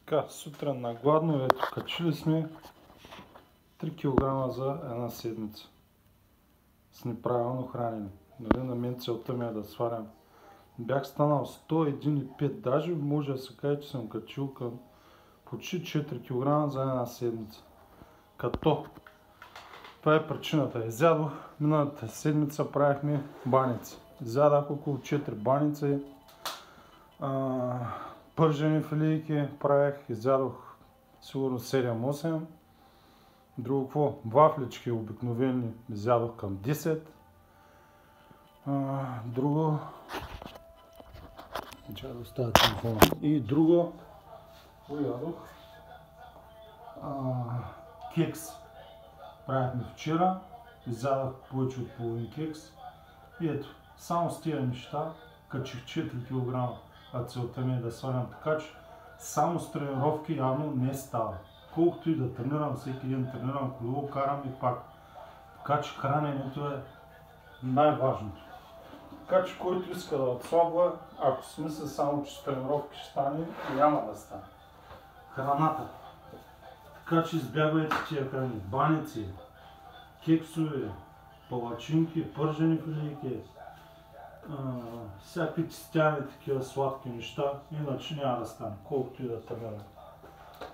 Така, сутрин на гладно, ето качили сме 3 кг за една седмица с неправилно хранене. Нали, на мен целта ми е да свалям. Бях станал 101,5, даже може да се каже, че съм качил към почти 4 кг за една седмица. Като това е причината. Изядох, миналата седмица правихме баници. Изядах около 4 баници. Пържени филийки правих, изядох сигурно 7-8. Друго какво? Вафлички обикновени изядох към 10. Друго... Чакай да оставя телефона. И друго... Поядох. Кекс правихме вчера. Изядох повече от половин кекс. И ето, само с тия неща качих 4 кг. А целта ми е да свалям, така че само с тренировки явно не става. Колкото и да тренирам, всеки ден тренирам, колело карам и пак. Така че храненето е най-важното. Така че който иска да отслабва, ако си мисля само, че с тренировки ще стане, няма да стане. Храната. Така че избягвайте тия храни. Баници, кексове, палачинки, пържени филийки, всякакви чистяни такива сладки неща, иначе няма да стане, колкото и да тренирам.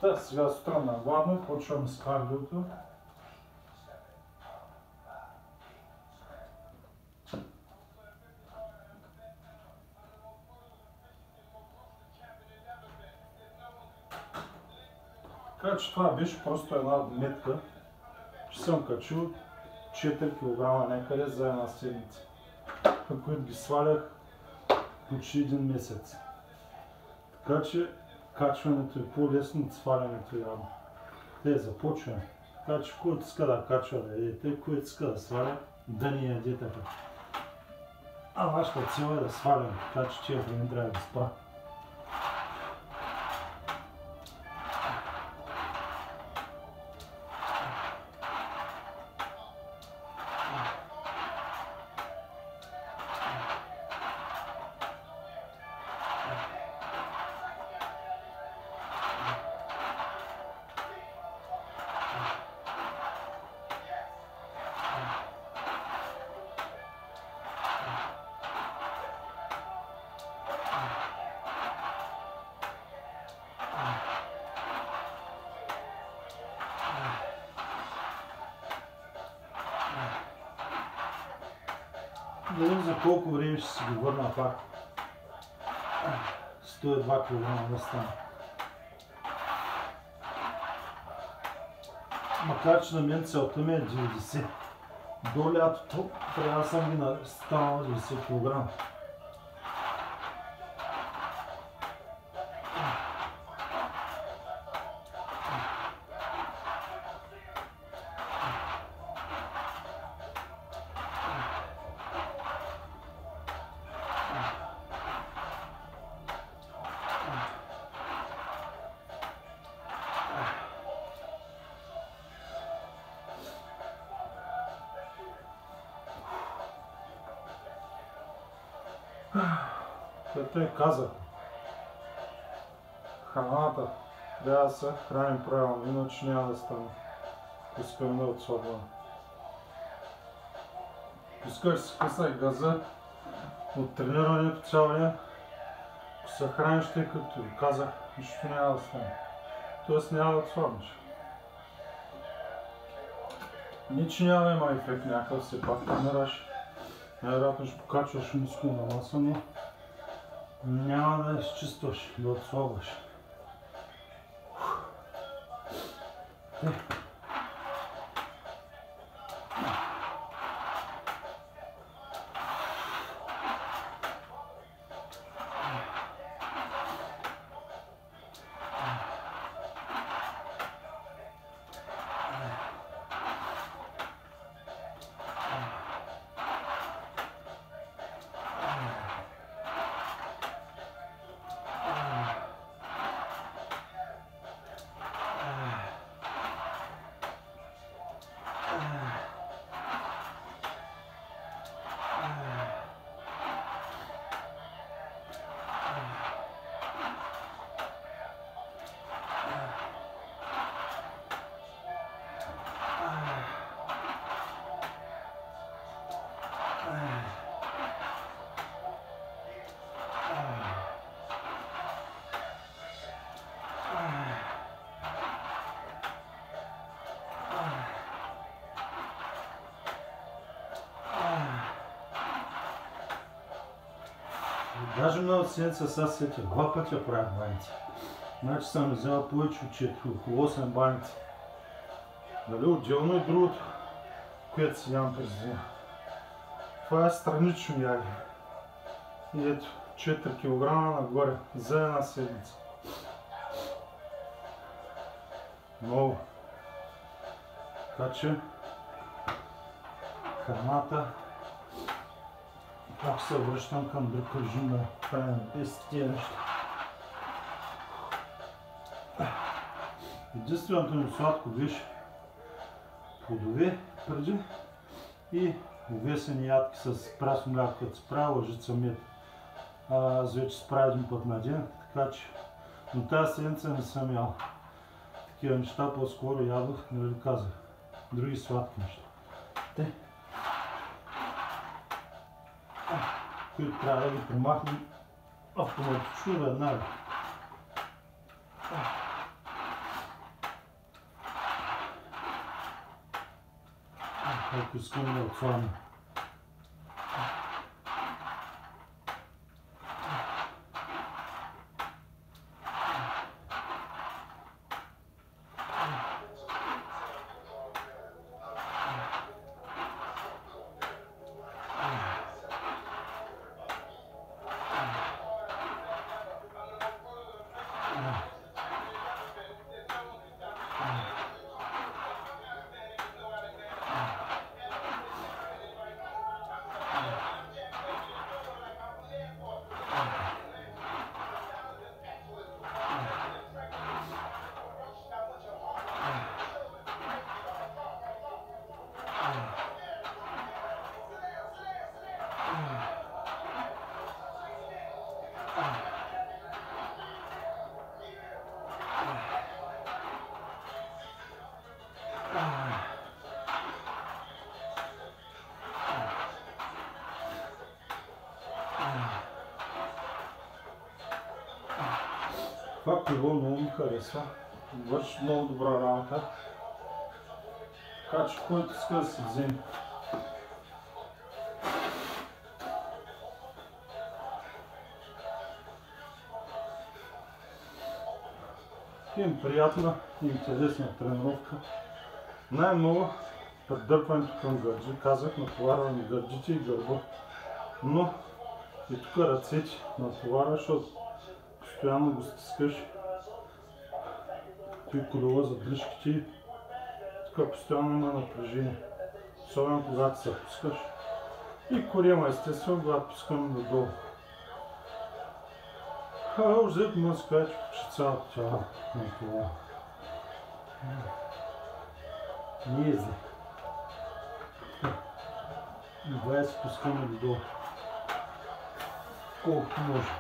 Та, сега сутрин на гладно, почваме с кардиото. Така че това беше просто една метка, че съм качил 4 кг някъде за една седмица, които ги свалях почти един месец. Така че качването е по-лесно от свалянето явно. Те започваме. Така че който иска да качва да ядете, който иска да сваля, да не яде така. А нашата цел е да сваляме, така че тия време трябва да спра. Не знам за колко време ще си ги върна пак. 102 кг да стане. Макар че на мен целта ми е 90. До лятото трябва да съм ги станал 90 кг. Като и казах, храната трябва да се храним правилно, иначе няма да стане. Искаме да отслабваме. Искаш да си късай газа от тренирането цял ден, ако се храниш, тъй като ви казах, нищо няма да стане. Тоест няма да отслабнеш. Ниче няма да има ефект някакъв, все пак тренираш. Най-вероятно ще покачваш мускулна маса, но няма да изчистваш, да отслабваш. Даже много седмица сега сетя, 2 пъти правя баници. Значи съм взел повече от 4, около 8 баници. Дали отделно и другото, което си ям през деня. Това е странично яги. И ето, 4 кг нагоре за една седмица. Много. Така че храната, пак се връщам към друг режим да правим без тия неща. Единственото ми сладко беше плодове преди и увесени ядки с прасно мляко, като се прави лъжица мед. Аз вече се правя един път на ден, така че но тази седмица не съм ял такива неща, по-скоро ядох, нали казах, други сладки неща. Те, които трябва да ги премахнем автоматично веднага. Ако искам да отварям. Това пиво много ми харесва, върши много добра работа, така че който иска да се вземе. Им приятна и интересна тренировка. Най-много предърпването към гърджи, казах, натоварваме гърджите и гърба, но и тук ръцете натоварва, защото постоянно го стискаш. Той колела за дръжките, тук постоянно има напрежение, особено когато се пускаш. И корема естествено, когато пускам надолу. Взето може да се каже, че почти цялото тяло на това. Не е зле. И 20 пускаме додолу. Колкото може.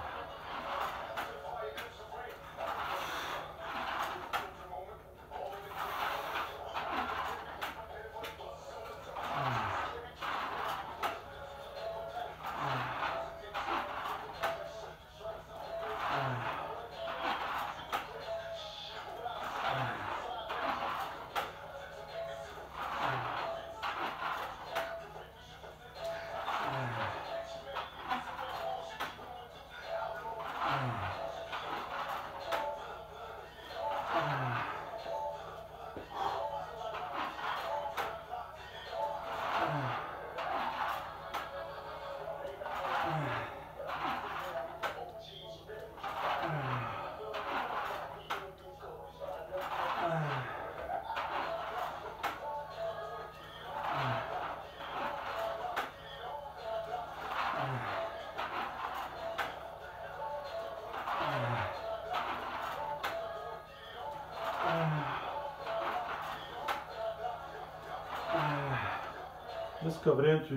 Днеска времето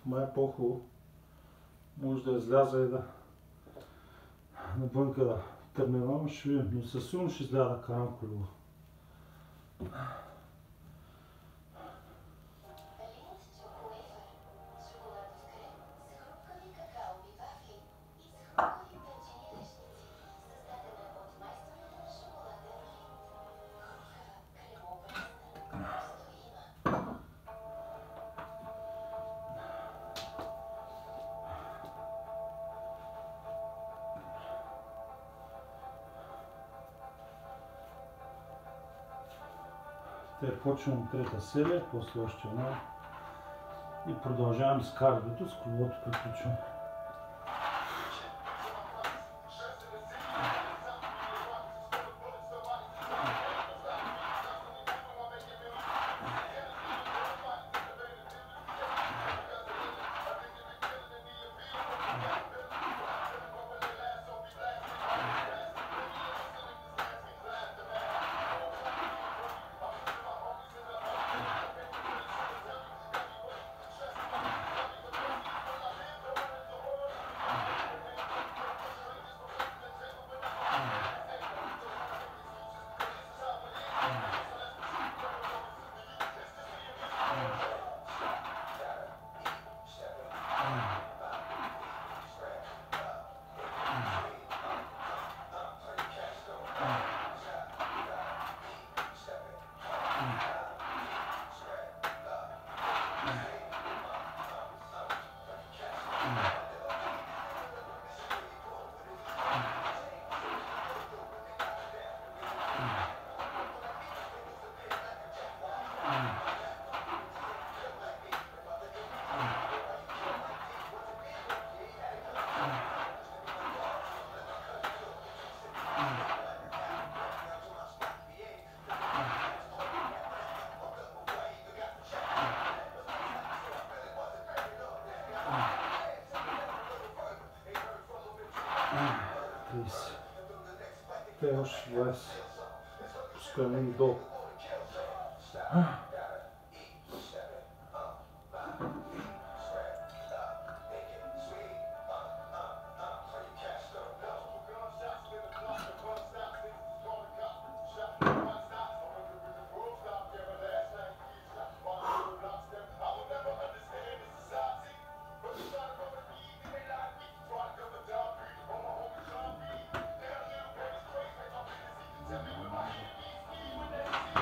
май е по-хубаво. Може да изляза и да навънка да търминам, ще видим, но със сигурно ще изляза да карам колело. Те почвам трета серия, после още една и продължавам с кардиото, с колелото приключвам. Те още 20. Пускаме и долу.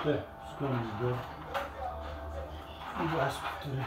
Те, пускаме издолу. 20 повтори.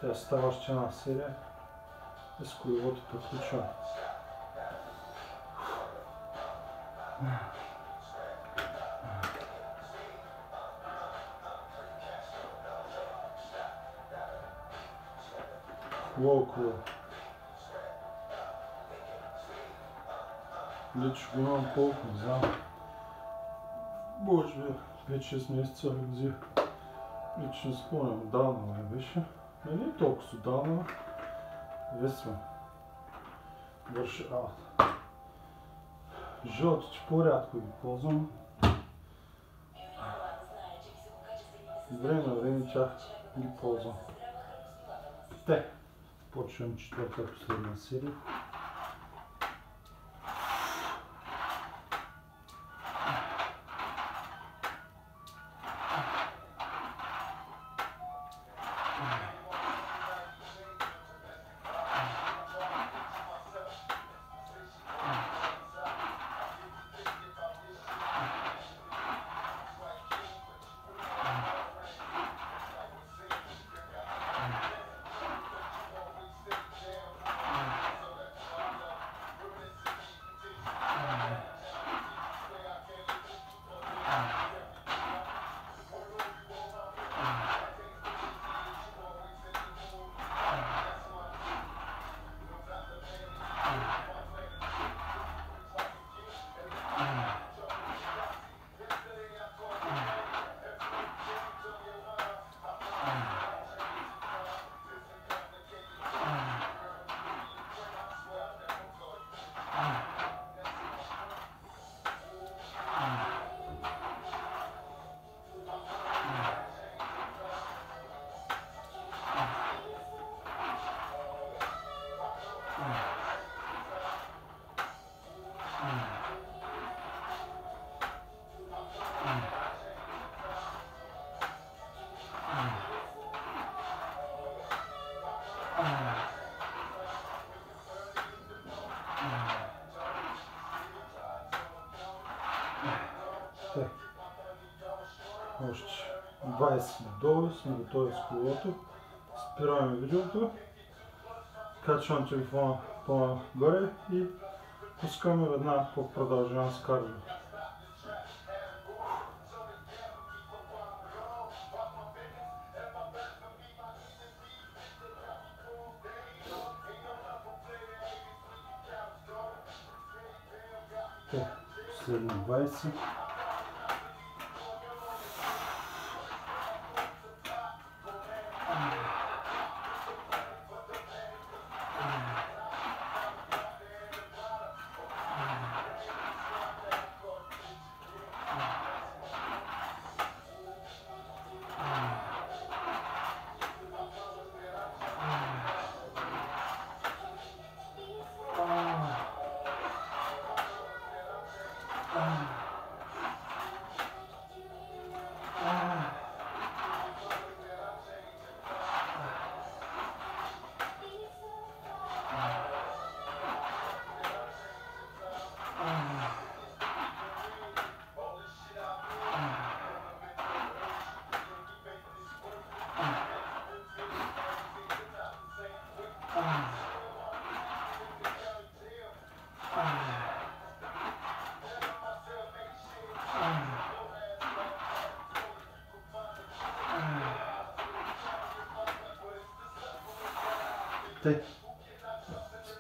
Сега става още една серия и с колелото приключвам. Хубаво. Вече го имам колко, не знам. Може би 5-6 месеца ли взех. Вече не спомням, отдавна не беше. Не е толкова с отдавна. Весвам. Върши работа. Жълтите по-рядко ги ползвам. Време на време тях ги ползвам. Те, почвам четвърта последна серия. Още 20 долу сме готови с колелото. Спираме видеото, качвам телефона по-нагоре и пускаме веднага по продължаване с кардиото. Последно 20.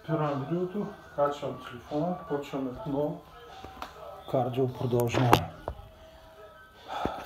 Спирам видеото, качвам телефона, почваме отново кардио продължаване.